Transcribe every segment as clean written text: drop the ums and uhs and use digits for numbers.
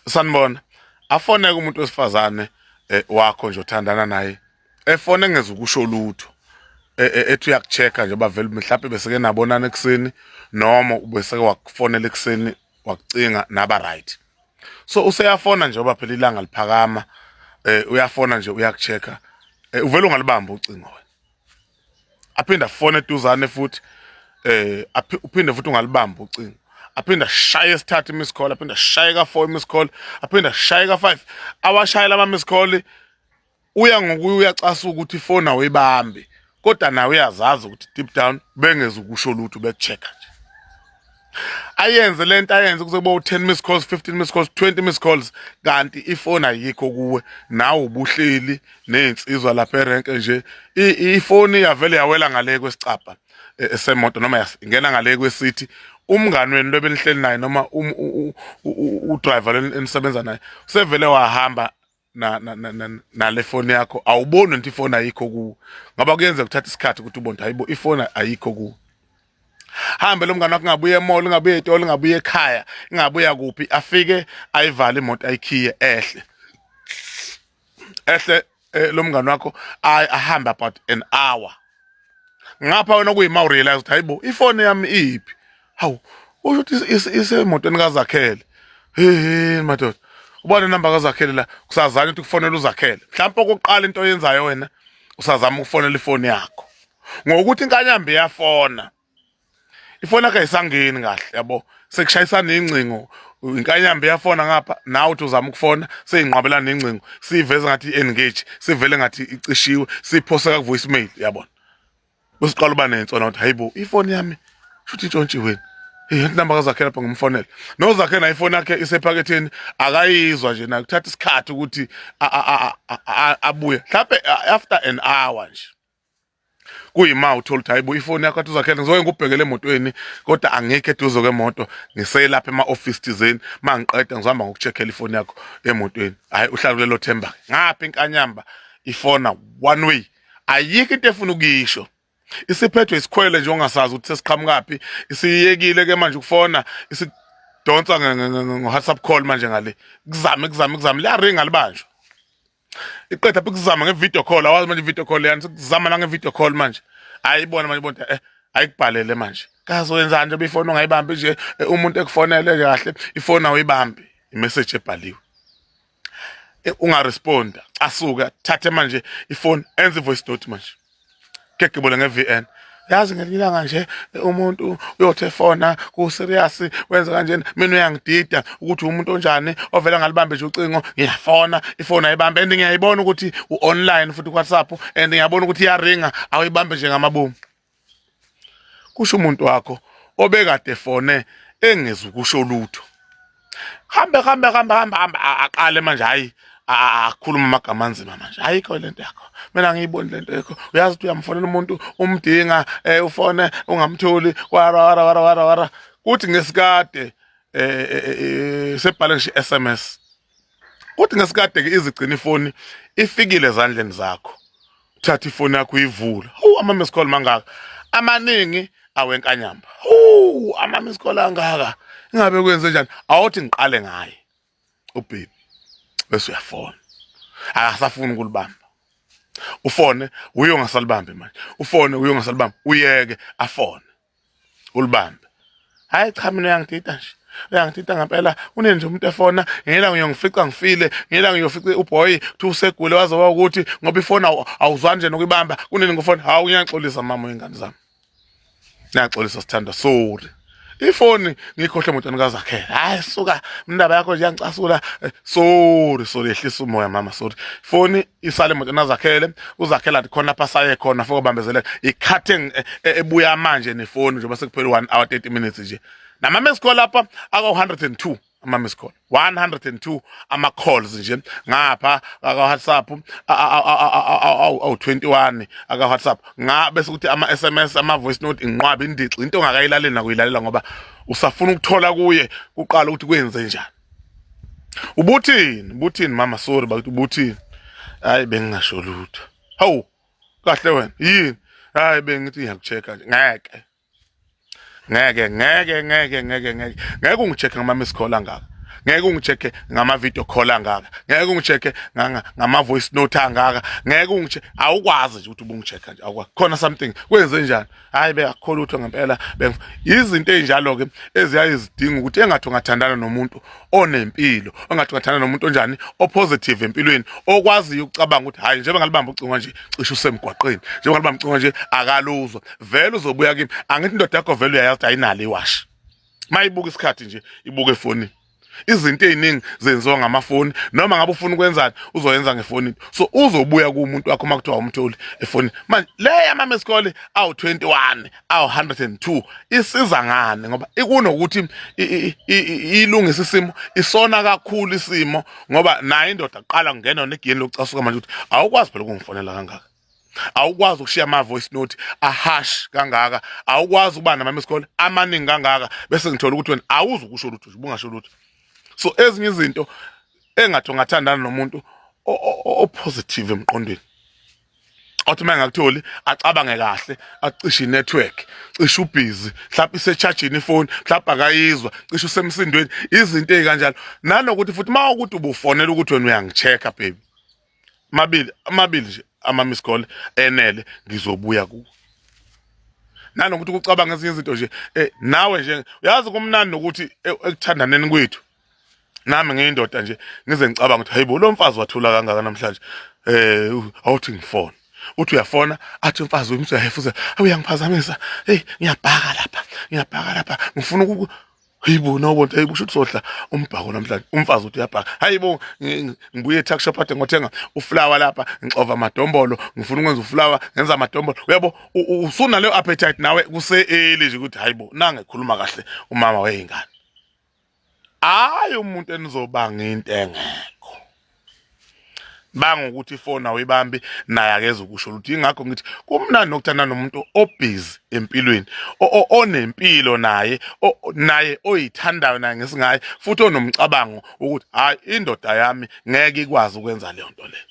Sanibona. Afoneke umuntu wesifazane wakho nje othandana naye. Efone engeze ukusho lutho. Ethi uyakuchecka nje bavela mhlawumbe beseke nabonana ekseni noma ubeseke wakufonela ekseni wakucinga naba right. So useyafona nje ngoba phela ilanga liphakama uyafona nje uyakuchecka. Uvela ungalibamba ucingo wena. Aphinda afone eduzane futhi uphinde futhi ungalibamba ucingo. Aphinda shaya esithathu miss call, aphinda shaya ka4 miss call, aphinda shaya ka5. Awashayela ama miss call uya ngokuya uyacasa ukuthi ifone awuyibambi. Kodwa nawe uyazazi ukuthi deep down bengeze ukusho lutho bekuchecka nje. Ayenze lento ayenze kuze kubo 10 miss calls, 15 miss calls, 20 miss calls kanti ifone ayikho kuwe nawe ubuhleli nezinsizwa lapha erenke nje. Ifone yavele yawela ngale kwesicapha esemoto noma ingena ngale kwesithi umngani wenu lebenihleli naye noma udriver enisebenza naye usevele wahamba na le phone yakho awuboni ukuthi ifone ayikho kuwe ngoba kuyenza kuthatha isikhathi ukuthi ubone hayibo ifone ayikho kuwe. Hambe lo mngani wakho ngabuye emall, ngabuye etolo, ngabuye ekhaya, ngabuya kuphi afike ayivale imoto ayikhiye ehle lo mngani wakho ahambe about an hour. Ngapha wena kuyima urealize ukuthi hayibo ifone yami iphi. Hawu usho ukuthi isemotweni kaZakhele. Madoda ubone inamba kaZakhele la kusazana ukuthi kufonela uZakhele. Mhlawumbe okokuqala into oyenzayo wena usazama ukufonela ifone yakho. Ngokuthi inkanyambe iyafona. Ifone yakho ayisangeni kahle yabo. Sekushayisana incingo inkanyambe iyafona ngapha nawe uthi uzama ukufona seyinqwabelana incingo. Siveza ngathi engage, sivele ngathi icishiwe, siphoseka ku voicemail yabona. Usiqala uba nensona ukuthi hayibo ifone yami shuthi intshontshe wena. Inamba kaZakhele lapha ngumfonela. NoZakhele iPhone yakhe isephaketheni akayizwa nje na kuthatha isikhathi ukuthi abuye. Mhlawumbe after an hour nje. Kuyima uthola ukuthi hayibo ifone yakho athi uZakhele ngizoke ngubhekele emotweni kodwa angekho eduze kwemoto ngiselapha ema-office thizeni mangiqeda ngizihamba ngokucheckela ifone yakho emotweni. Hayi uhlala kulelo themba. Ngapha inkanyamba ifona one way. Ayikho into efuna ukisho. Isiphethwe isikhwele nje ongasazi ukuthi sesiqhamukaphi isiyekile ke manje ukufona isidonsa ngo-WhatsApp call manje ngale kuzama liyaringa libanjwa iqeda apha kuzama nge-video call awazi manje video call yani sikuzama nange-video call manje ayibona manje bonke ayikubhalele manje kaze wenzani nje befone ongayibambi nje umuntu ekufonele kahle ifone awuyibambi imessage ebhaliwe ungaresponda asuka thathe manje ifone enze voice note manje kekebole nge-VN yazi ngelilanga nje umuntu uyothefona ku serious wenza kanjena mina uyangidida ukuthi umuntu onjani ovela ngalibambe nje ucingo ngiyafona ifone ayibambe and ngiyayibona ukuthi u-online futhi ku-WhatsApp and ngiyabona ukuthi iyaringa awuyibambe nje ngamabomu. Kusho umuntu wakho obekade fone engeze ukusho lutho hamba aqale manje hayi akhuluma amagama anzima manje ayikho lento yakho mina ngiyiboni lento yakho uyazi ukuthi uyamfonela umuntu umdinga ufone ungamtholi wara kuthi ngesikade sebhale nje SMS kuthi ngesikade ke izigcina ifoni ifikile ezandleni zakho uthatha ifoni yakho uyivula ama miss call mangaka amaningi awenkanyamba ama miss call angaka ingabe kwenze njani awuthi ngiqale ngaye ubhebi bese uyafona akasafuni ukulibamba ufone uyo ngasalibambe manje ufone uyo ngasalibamba uyeke afone ulibambe hayi cha mina uyangidida nje uyangidida ngempela uneni nje umuntu efona ngela ngiyongifica ngifile ngela ngiyofica uboy uthi usegule wazoba ukuthi ngoba ifona awuzwani nje nokuyibamba kuneni ngifona hawu ngiyaxolisa mama wengane zami ngiyaxolisa sithanda sorry ifoni ngikhohle emotweni kaZakhele hayi suka indaba yakho nje yangicasula sorry ehlisa umoya mama sorry ifoni isale emotweni kaZakhele uZakhele athi khona lapha saye khona foko bambezele ikhathing ebuya manje nefoni nje bese kuphela 1 hour 30 minutes nje nama miss call lapha aka 102 ama miss call 102 ama calls nje ngapha aka WhatsApp awu 21 aka WhatsApp ngabe ukuthi ama SMS ama voice note inqwabe indixi into ongakayilaleli nakuyilalela ngoba usafuna ukuthola kuye uqala ukuthi kwenze njani ubuthini mama sorry bakuthi ubuthini hayi bengingasho lutho hawu kahle wena yini hayi bengithi ngiyakuchecka nje ngeke ungichecke ngama miss call angaka ngeke ungicheck ngama video call angaka, ngeke ungicheck ngama voice note angaka, ngeke ungicheck, awukwazi nje ukuthi ubungicheck nje, awukwazi. Khona something kwenze njani, hayi beyakholwa ukuthi ngempela izinto ezinjalo ke eziyayizidinga ukuthi engathi ungathandana nomuntu onempilo, engathi ungathandana nomuntu onjani, opositive empilweni, okwaziyo ukucabanga ukuthi hayi njengoba ngalibamba ucingo nje cishe usemgwaqeni, njengoba ngalibamba ucingo nje akaluzwa, vele uzobuya kimi. Angithi indoda yakho vele uyayazi ukuthi ayinalo iwashi, mayibuka isikhathi nje ibuke efonini. Izinto eziningi zenziwa ngamafoni, noma ngabe ufuna ukwenzani uzoyenza ngefoni. So uzobuya kumuntu wakho makuthiwa umtholi efonini. Manje le yama-missed call awu 21 awu 102 isiza ngani? Ngoba ikunokuthi ilungisa isimo, isona kakhulu isimo, ngoba nayo indoda aqala kungena negiyeni lokucasuka manje ukuthi awukwazi phela ukungifonela kangaka, awukwazi ukushiya ama voice note ahash kangaka, awukwazi ukuba nama-missed call amaningi kangaka bese ngithola ukuthi wena awuzi ukusho lutho, ubungasho lutho. So ezinye izinto engathi ungathandana nomuntu opositive emqondweni, othi uma ngakutholi acabange kahle, acishe network, cishe ubusy, mhlawumbe isecharging ifoni, mhlawumbe akayizwa, cishe usemsindweni, izinto ezikanjalo. Nanokuthi futhi uma ukuthi ubufonela ukuthi wena uyangichecka baby, amabili nje ama-missed call enele ngizobuya kuwe. Nanokuthi ukucabanga ezinye izinto nje nawe nje uyazi kumnandi nokuthi ekuthandaneni kwethu nami ngiyindoda nje ngize ngicabanga ukuthi hayibo lo mfazi wathula kangaka namhlanje, awuthi ngifone, uthi uyafona athi umfazi uyamsehefuza, uyangiphazamisa, ngiyabhaka lapha ngifuna hayibo nobonto, hayibo usho sohla umbhako namhlanje. Umfazi uthi uyabhaka, hayibo ngibuye e-tuck shop ade ngothenga uflower lapha, ngixova amadombolo, ngifuna ukwenza uflower, ngenza amadombolo. Uyabo usuna leyo appetite nawe kuse-early nje ukuthi hayibo nange khuluma kahle umama weyingane. Hayi umuntu enizobanga into engekho, banga ukuthi ifoni awuyibambi naye akeze ukusho ukuthi. Ingakho ngithi kumnandi nokuthandana nomuntu obusy empilweni, onempilo naye oyithandayo naye ngesingaye, futhi onomcabango ukuthi hayi indoda yami ngeke ikwazi ukwenza leyo nto leyo.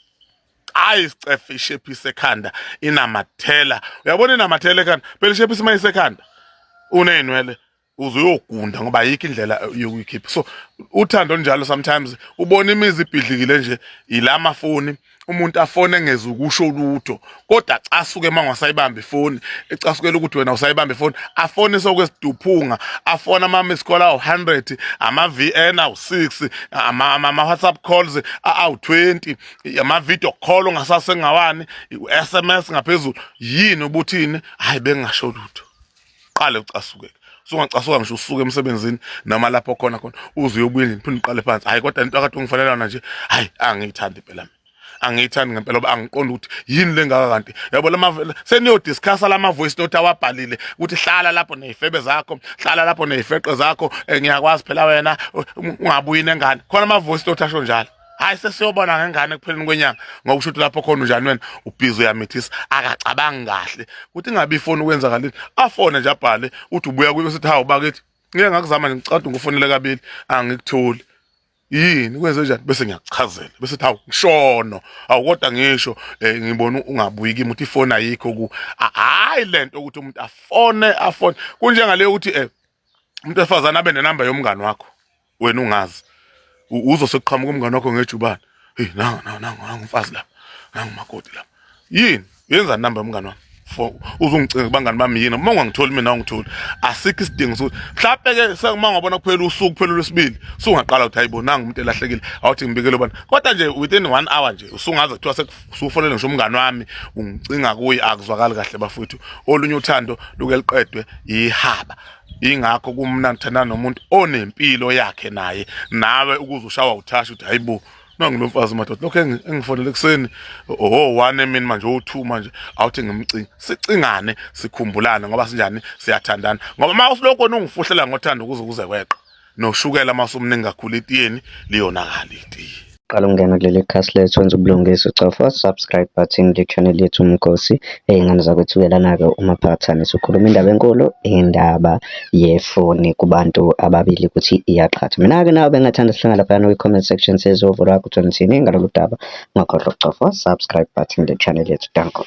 Hayi isicefe ishephise ekhanda inamathela, uyabona inamathela ekhanda phela ishephise uma isekhanda uneyinwele uzuyogunda ngoba ayikho indlela yokuyikhipha. So uthando njalo sometimes ubona imizi ibhidlikile nje ilama foni, umuntu afone engeze ukusho lutho, kodwa casuke mangwasayibamba ifoni, ecasukela ukuthi wena usayibamba ifoni, afone sokwesiduphunga, afona ama-missed call awu-100, ama-VN awu-6, ama-WhatsApp calls awu-20, ama-video call ongasasengawani, SMS ngaphezulu. Yini ubuthini? Hayi bengingasho lutho. Qale ucasuke, sungacasuka ngisho usuke emsebenzini noma lapho khona uze uyobuye niphinde uqale phansi. Hayi kodwa into akade ungifanelana nje, hayi angiyithandi phela mina, angiyithandi ngempela ngoba angiqonda ukuthi yini lengaka kanti. Yabo lama seniyodiscussa lama voice note awabhalile ukuthi hlala lapho nezifebe zakho, hlala lapho nezifeqe zakho, ngiyakwazi phela wena ungabuyi nengane. Khona ama voice note asho njalo. Hayi sesiyobona ngengane kupheleni kwenyanga ngoba usho ukuthi lapho khona unjani wena, ubhizi uyamithisa, akacabangi kahle ukuthi ingabe ifoni ukwenzakalini, afone nje abhale uthi ubuya kuyo sithi hawu bakithi ngeke ngakuzama nje ngicada ngufonele kabili angikutholi. Yini kwenze njani? Bese ngiyakuchazela bese hawu ngishono, awu kodwa ngisho ngibona ungabuyi kimi uthi ifoni ayikho ku. Hayi lento ukuthi umuntu afone kunjengale ukuthi umuntu efazana abe nenamba yomngani wakho wena ungazi, uzoseqhamuka umngane wakho ngejubane, hey nanga umfazi lapha, nanga umakoti lapha. Yini yenza namba yomngane wakho uzungicinga kubangani bami yini? Uma ungangitholi mina ungitholi, asikho isidingo sokuthi mhlawumbe ke sekuma ngabona kuphela usuku kuphela lwesibili sungaqala ukuthi hayibonanga umuntu elahlekile awuthi ngibikele bani, kodwa nje within 1 hour nje usungaze kuthiwa sekufonele ngisho umngane wami ungicinga kuye akuzwakali kahle bafuthu. Olunye uthando luke liqedwe ihaba. Ingakho kumnandi ukuthandana nomuntu onempilo yakhe naye nawe ukuze ushawa uthasha ukuthi hayibo nangilomfazi madoda lokho engifonele kuseni 1 emini manje 2 manje awuthi ngimcinga, sicingane sikhumbulane ngoba sinjani siyathandana. Ngoba uma usiloko ungifuhlela ngothando ukuze kweqa noshukela masumningi kakhulu itiyeni liyonakala itiye. Qala ungena kuleli khasi lethu wenza ubulungisa ucofa subscribe button le channel yethu Umkhosi. Ey'ngane zakwethukela-ke umaphathane sikhuluma indaba enkulu, indaba yefoni kubantu ababili ukuthi iyaqhatha. Mina-ke nawe bengathanda sihlangana laphayana kwi-comment section sezovo lakho uthini ngalolu daba, ungakhohlwa ukucofa subscribe button le channel yethu. Danko.